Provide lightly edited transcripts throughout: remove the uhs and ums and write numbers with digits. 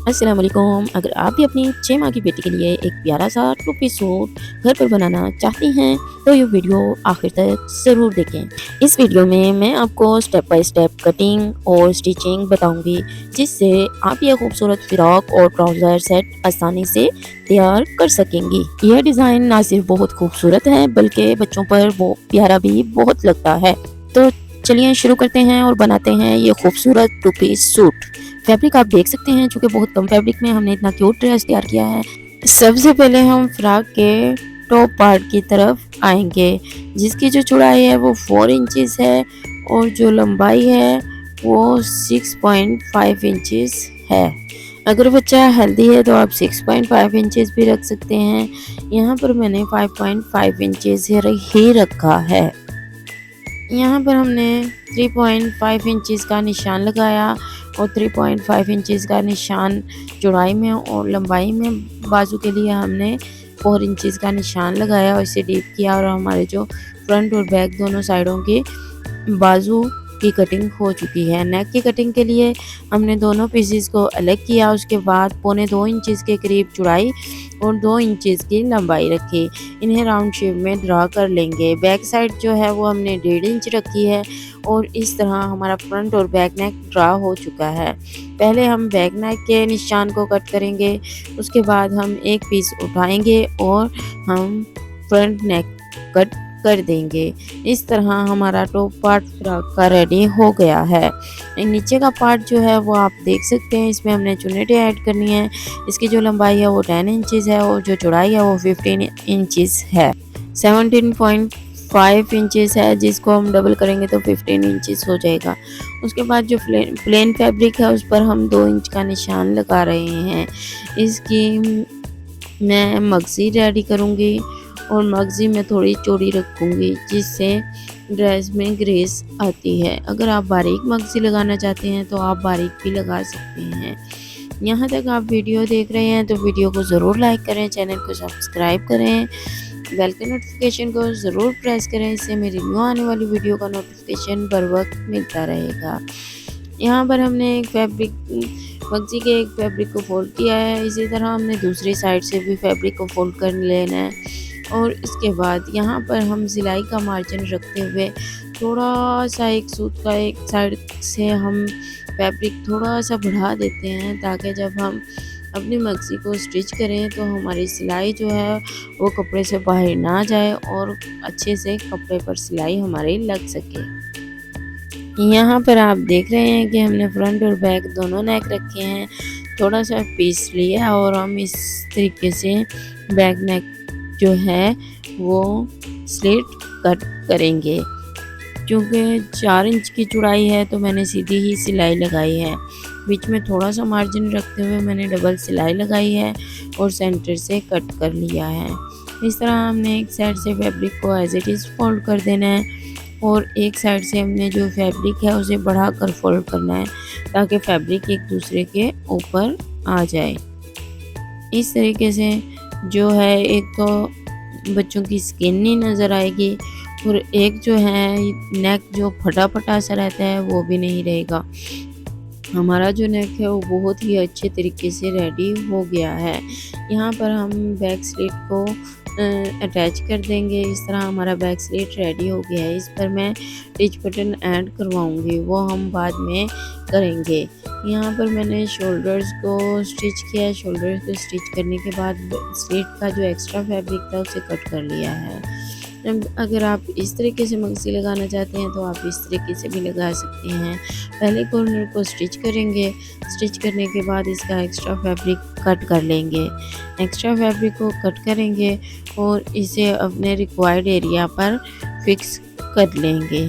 अस्सलाम वालेकुम। अगर आप भी अपनी 6 माह की बेटी के लिए एक प्यारा सा टू पीस सूट घर पर बनाना चाहती हैं तो ये वीडियो आखिर तक ज़रूर देखें। इस वीडियो में मैं आपको स्टेप बाय स्टेप कटिंग और स्टिचिंग बताऊंगी, जिससे आप ये खूबसूरत फ्रॉक और ट्राउज़र सेट आसानी से तैयार कर सकेंगी। यह डिज़ाइन ना सिर्फ बहुत खूबसूरत है बल्कि बच्चों पर वो प्यारा भी बहुत लगता है। तो चलिए शुरू करते हैं और बनाते हैं ये खूबसूरत टू पीस सूट। फैब्रिक आप देख सकते हैं, चूँकि बहुत कम फैब्रिक में हमने इतना क्यूट ड्रेस तैयार किया है। सबसे पहले हम फ्रॉक के टॉप पार्ट की तरफ आएंगे, जिसकी जो चौड़ाई है वो 4 इंचेस है और जो लंबाई है वो 6.5 इंचेस है। अगर बच्चा हेल्दी है तो आप 6.5 इंचेस भी रख सकते हैं। यहाँ पर मैंने 5.5 इंचेस ही रखा है। यहाँ पर हमने 3.5 इंचेस का निशान लगाया और 3.5 इंचेस का निशान चौड़ाई में और लंबाई में बाजू के लिए हमने 4 इंचेस का निशान लगाया और इसे डीप किया और हमारे जो फ्रंट और बैक दोनों साइडों के बाजू की कटिंग हो चुकी है। नेक की कटिंग के लिए हमने दोनों पीसेस को अलग किया। उसके बाद 1.25 इंचेस के करीब चौड़ाई और 2 इंचेस की लंबाई रखी। इन्हें राउंड शेप में ड्रा कर लेंगे। बैक साइड जो है वो हमने 1.5 इंच रखी है और इस तरह हमारा फ्रंट और बैक नेक ड्रा हो चुका है। पहले हम बैक नेक के निशान को कट करेंगे, उसके बाद हम एक पीस उठाएंगे और हम फ्रंट नेक कट कर देंगे। इस तरह हमारा टॉप पार्ट फ्रॉक का रेडी हो गया है। नीचे का पार्ट जो है वो आप देख सकते हैं, इसमें हमने चुन्नटें ऐड करनी है। इसकी जो लंबाई है वो 10 इंचेस है और जो चौड़ाई है वो 15 इंचेस है। 17.5 इंचेस है, जिसको हम डबल करेंगे तो 15 इंचेस हो जाएगा। उसके बाद जो प्लेन फैब्रिक है उस पर हम 2 इंच का निशान लगा रहे हैं। इसकी मैं मगज़ी रेडी करूँगी और मगज़ी में थोड़ी चौड़ी रखूँगी, जिससे ड्रेस में ग्रेस आती है। अगर आप बारीक मगज़ी लगाना चाहते हैं तो आप बारीक भी लगा सकते हैं। यहाँ तक आप वीडियो देख रहे हैं तो वीडियो को ज़रूर लाइक करें, चैनल को सब्सक्राइब करें, बेल के नोटिफिकेशन को ज़रूर प्रेस करें, इससे मेरी न्यू आने वाली वीडियो का नोटिफिकेशन बर वक्त मिलता रहेगा। यहाँ पर हमने एक मगज़ी के एक फैब्रिक को फोल्ड किया है। इसी तरह हमने दूसरी साइड से भी फैब्रिक को फोल्ड कर लेना है और इसके बाद यहाँ पर हम सिलाई का मार्जिन रखते हुए थोड़ा सा एक सूट का एक साइड से हम फैब्रिक थोड़ा सा बढ़ा देते हैं, ताकि जब हम अपनी मगज़ी को स्टिच करें तो हमारी सिलाई जो है वो कपड़े से बाहर ना जाए और अच्छे से कपड़े पर सिलाई हमारी लग सके। यहाँ पर आप देख रहे हैं कि हमने फ्रंट और बैक दोनों नेक रखे हैं। थोड़ा सा पीस लिया और हम इस तरीके से बैक नेक जो है वो स्लिट कट करेंगे। क्योंकि 4 इंच की चौड़ाई है तो मैंने सीधी ही सिलाई लगाई है। बीच में थोड़ा सा मार्जिन रखते हुए मैंने डबल सिलाई लगाई है और सेंटर से कट कर लिया है। इस तरह हमने एक साइड से फैब्रिक को एज इट इज़ फोल्ड कर देना है और एक साइड से हमने जो फैब्रिक है उसे बढ़ा कर फोल्ड करना है, ताकि फैब्रिक एक दूसरे के ऊपर आ जाए। इस तरीके से जो है एक तो बच्चों की स्किन नहीं नज़र आएगी और एक जो है नेक जो फटा सा रहता है वो भी नहीं रहेगा। हमारा जो नेक है वो बहुत ही अच्छे तरीके से रेडी हो गया है। यहाँ पर हम बैक स्लिट को अटैच कर देंगे। इस तरह हमारा बैक स्लिट रेडी हो गया है। इस पर मैं टिच बटन ऐड करवाऊँगी, वो हम बाद में करेंगे। यहाँ पर मैंने शोल्डर्स को स्टिच किया है। शोल्डर्स को स्टिच करने के बाद स्लिट का जो एक्स्ट्रा फैब्रिक था उसे कट कर लिया है। अगर आप इस तरीके से मगज़ी लगाना चाहते हैं तो आप इस तरीके से भी लगा सकते हैं। पहले कॉर्नर को स्टिच करेंगे, स्टिच करने के बाद इसका एक्स्ट्रा फैब्रिक कट कर लेंगे। एक्स्ट्रा फैब्रिक को कट करेंगे और इसे अपने रिक्वायर्ड एरिया पर फिक्स कर लेंगे।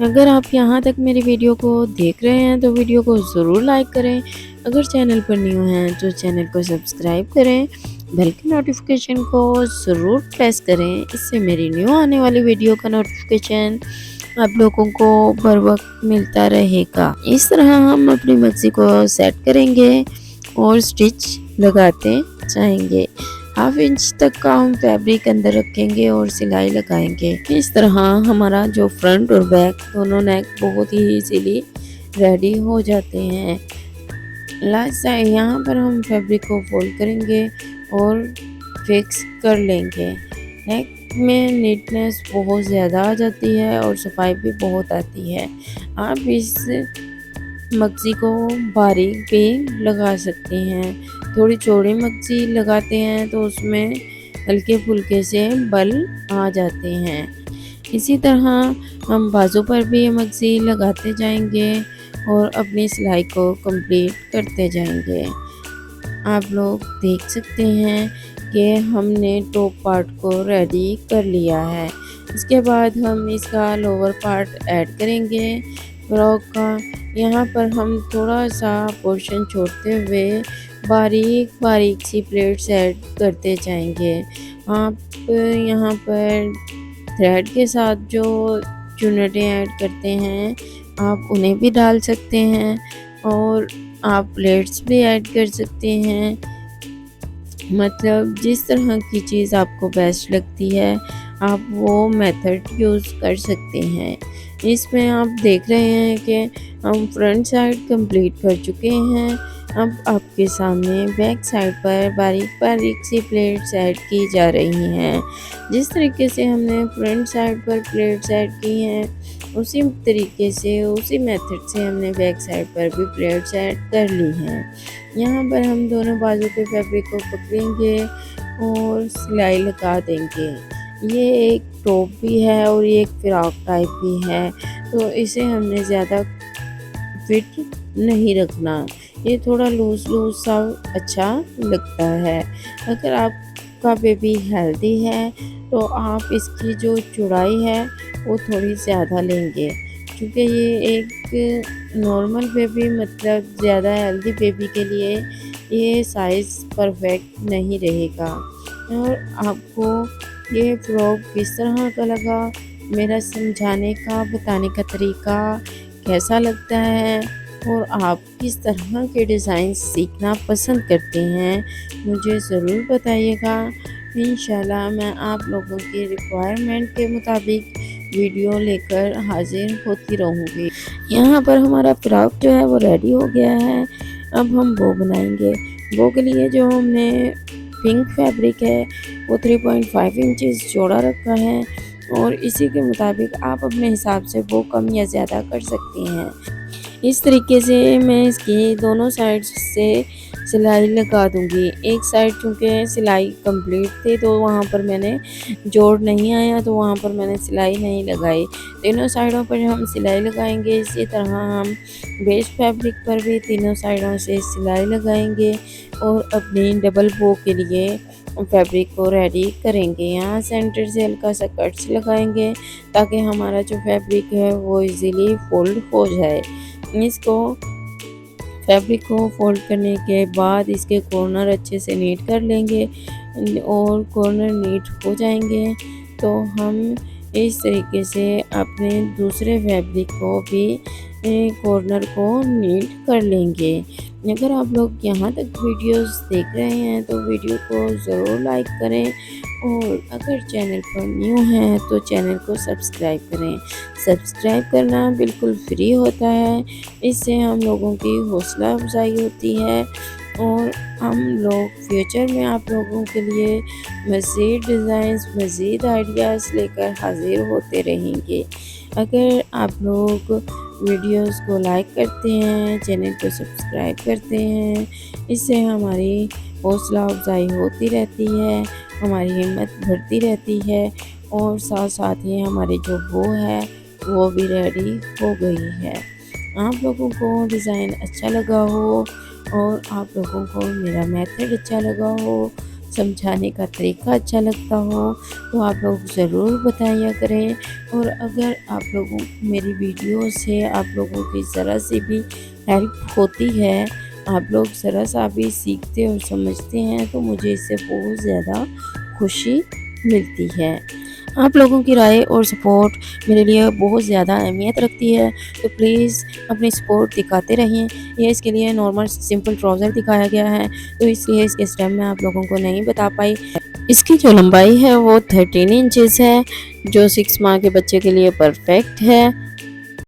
अगर आप यहाँ तक मेरी वीडियो को देख रहे हैं तो वीडियो को ज़रूर लाइक करें। अगर चैनल पर न्यू हैं तो चैनल को सब्सक्राइब करें, बेल की नोटिफिकेशन को ज़रूर प्रेस करें, इससे मेरी न्यू आने वाली वीडियो का नोटिफिकेशन आप लोगों को बर वक्त मिलता रहेगा। इस तरह हम अपनी मगज़ी को सेट करेंगे और स्टिच लगाते जाएंगे। हाफ इंच तक का हम फैब्रिक अंदर रखेंगे और सिलाई लगाएंगे। इस तरह हमारा जो फ्रंट और बैक दोनों नेक बहुत ही इजीली रेडी हो जाते हैं। लास्ट साइड यहाँ पर हम फैब्रिक को फोल्ड करेंगे और फिक्स कर लेंगे। नेक में नीटनेस बहुत ज़्यादा आ जाती है और सफाई भी बहुत आती है। आप इस मक्सी को बारीक भी लगा सकते हैं। थोड़ी चौड़ी मक्सी लगाते हैं तो उसमें हल्के फुल्के से बल आ जाते हैं। इसी तरह हम बाजू पर भी ये मक्सी लगाते जाएंगे और अपनी सिलाई को कंप्लीट करते जाएंगे। आप लोग देख सकते हैं कि हमने टॉप पार्ट को रेडी कर लिया है। इसके बाद हम इसका लोअर पार्ट ऐड करेंगे फ्रॉक का। यहाँ पर हम थोड़ा सा पोर्शन छोड़ते हुए बारीक बारीक सी प्लेट्स ऐड करते जाएंगे। आप यहाँ पर थ्रेड के साथ जो चुनटें ऐड करते हैं आप उन्हें भी डाल सकते हैं और आप प्लेट्स भी ऐड कर सकते हैं। मतलब जिस तरह की चीज़ आपको बेस्ट लगती है आप वो मेथड यूज़ कर सकते हैं। इसमें आप देख रहे हैं कि हम फ्रंट साइड कंप्लीट कर चुके हैं। अब आपके सामने बैक साइड पर बारीक बारीक सी प्लेट्स ऐड की जा रही हैं। जिस तरीके से हमने फ्रंट साइड पर प्लेट्स ऐड की हैं उसी तरीके से उसी मेथड से हमने बैक साइड पर भी प्लेट्स ऐड कर ली हैं। यहाँ पर हम दोनों बाजू के फैब्रिक को पकड़ेंगे और सिलाई लगा देंगे। ये एक टॉप भी है और ये एक फ्रॉक टाइप भी है तो इसे हमने ज़्यादा फिट नहीं रखना। ये थोड़ा लूज लूज सा अच्छा लगता है। अगर आपका बेबी हेल्दी है तो आप इसकी जो चौड़ाई है वो थोड़ी ज़्यादा लेंगे क्योंकि ये एक नॉर्मल बेबी मतलब ज़्यादा हेल्दी बेबी के लिए ये साइज़ परफेक्ट नहीं रहेगा। और आपको ये फ्रॉक किस तरह का लगा, मेरा समझाने का बताने का तरीका कैसा लगता है और आप किस तरह के डिज़ाइन सीखना पसंद करते हैं मुझे ज़रूर बताइएगा। इंशाल्लाह मैं आप लोगों की रिक्वायरमेंट के मुताबिक वीडियो लेकर हाजिर होती रहूँगी। यहाँ पर हमारा फ्रॉक जो है वो रेडी हो गया है। अब हम बो बनाएंगे। बो के लिए जो हमने पिंक फैब्रिक है वो 3.5 इंचेस चौड़ा रखा है और इसी के मुताबिक आप अपने हिसाब से बो कम या ज़्यादा कर सकते हैं। इस तरीके से मैं इसकी दोनों साइड से सिलाई लगा दूंगी। एक साइड चूँकि सिलाई कंप्लीट थी तो वहाँ पर मैंने जोड़ नहीं आया तो वहाँ पर मैंने सिलाई नहीं लगाई। तीनों साइडों पर हम सिलाई लगाएंगे। इसी तरह हम बेस फैब्रिक पर भी तीनों साइडों से सिलाई लगाएंगे और अपनी डबल बो के लिए फैब्रिक को रेडी करेंगे। यहाँ सेंटर से हल्का सा कट्स लगाएंगे ताकि हमारा जो फैब्रिक है वो इजीली फोल्ड हो जाए। इसको फैब्रिक को फोल्ड करने के बाद इसके कॉर्नर अच्छे से नीट कर लेंगे और कॉर्नर नीट हो जाएंगे तो हम इस तरीके से अपने दूसरे फैब्रिक को भी कॉर्नर को नीट कर लेंगे। अगर आप लोग यहाँ तक वीडियोस देख रहे हैं तो वीडियो को ज़रूर लाइक करें और अगर चैनल पर न्यू हैं तो चैनल को सब्सक्राइब करें। सब्सक्राइब करना बिल्कुल फ्री होता है। इससे हम लोगों की हौसला अफजाई होती है और हम लोग फ्यूचर में आप लोगों के लिए मज़ीद डिज़ाइंस मज़ीद आइडियाज़ लेकर हाजिर होते रहेंगे। अगर आप लोग वीडियोस को लाइक करते हैं, चैनल को सब्सक्राइब करते हैं, इससे हमारी हौसला अफजाई होती रहती है, हमारी हिम्मत बढ़ती रहती है और साथ साथ ही हमारी जो बो है वो भी रेडी हो गई है। आप लोगों को डिज़ाइन अच्छा लगा हो और आप लोगों को मेरा मेथड अच्छा लगा हो, समझाने का तरीका अच्छा लगता हो तो आप लोग ज़रूर बताया करें। और अगर आप लोगों मेरी वीडियो से आप लोगों की ज़रा सी भी हेल्प होती है, आप लोग ज़रा सा भी सीखते और समझते हैं तो मुझे इससे बहुत ज़्यादा खुशी मिलती है। आप लोगों की राय और सपोर्ट मेरे लिए बहुत ज़्यादा अहमियत रखती है तो प्लीज़ अपनी सपोर्ट दिखाते रहें। ये इसके लिए नॉर्मल सिंपल ट्राउज़र दिखाया गया है तो इसलिए इसके स्टेप मैं आप लोगों को नहीं बता पाई। इसकी जो लंबाई है वो 13 इंचेस है जो 6 माह के बच्चे के लिए परफेक्ट है।